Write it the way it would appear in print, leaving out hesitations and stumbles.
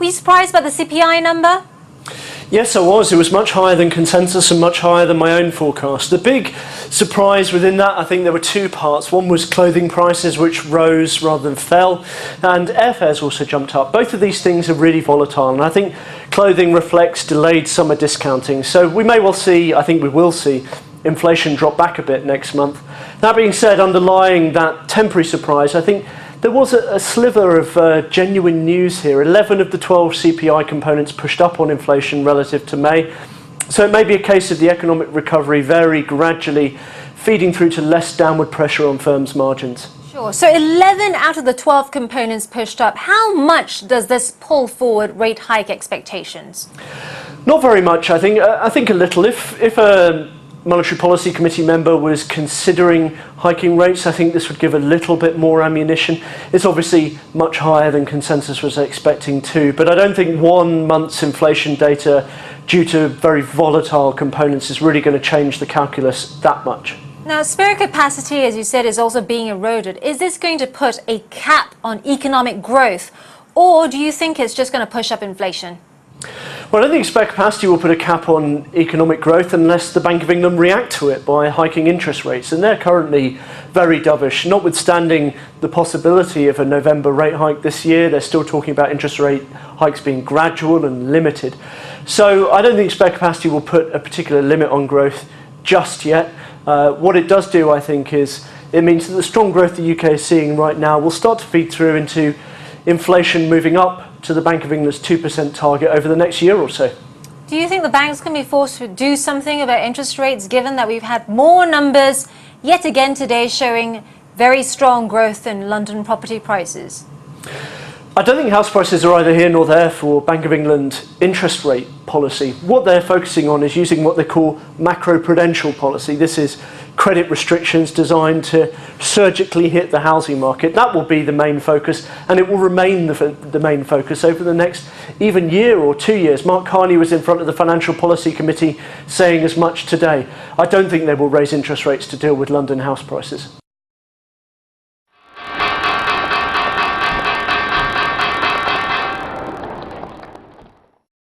Were you surprised by the CPI number? Yes, I was. It was much higher than consensus and much higher than my own forecast. The big surprise within that, I think there were two parts. One was clothing prices, which rose rather than fell, and airfares also jumped up. Both of these things are really volatile, and I think clothing reflects delayed summer discounting. So we may well see, I think we will see, inflation drop back a bit next month. That being said, underlying that temporary surprise, I think there was a sliver of genuine news here. 11 of the 12 CPI components pushed up on inflation relative to May. So it may be a case of the economic recovery very gradually feeding through to less downward pressure on firms' margins. Sure. So 11 out of the 12 components pushed up. How much does this pull forward rate hike expectations? Not very much, I think. I think a little. If a Monetary Policy Committee member was considering hiking rates, I think this would give a little bit more ammunition. It's obviously much higher than consensus was expecting too, but I don't think 1 month's inflation data due to very volatile components is really going to change the calculus that much. Now, spare capacity, as you said, is also being eroded. Is this going to put a cap on economic growth, or do you think it's just going to push up inflation? Well, I don't think spare capacity will put a cap on economic growth unless the Bank of England react to it by hiking interest rates, and they're currently very dovish. Notwithstanding the possibility of a November rate hike this year, they're still talking about interest rate hikes being gradual and limited. So I don't think spare capacity will put a particular limit on growth just yet. What it does do, I think, is it means that the strong growth the UK is seeing right now will start to feed through into inflation moving up to the Bank of England's 2% target over the next year or so. Do you think the banks can be forced to do something about interest rates, given that we've had more numbers yet again today showing very strong growth in London property prices? I don't think house prices are either here nor there for Bank of England interest rate policy. What they're focusing on is using what they call macro-prudential policy. This is credit restrictions designed to surgically hit the housing market. That will be the main focus, and it will remain the main focus over the next even year or 2 years. Mark Carney was in front of the Financial Policy Committee saying as much today. I don't think they will raise interest rates to deal with London house prices.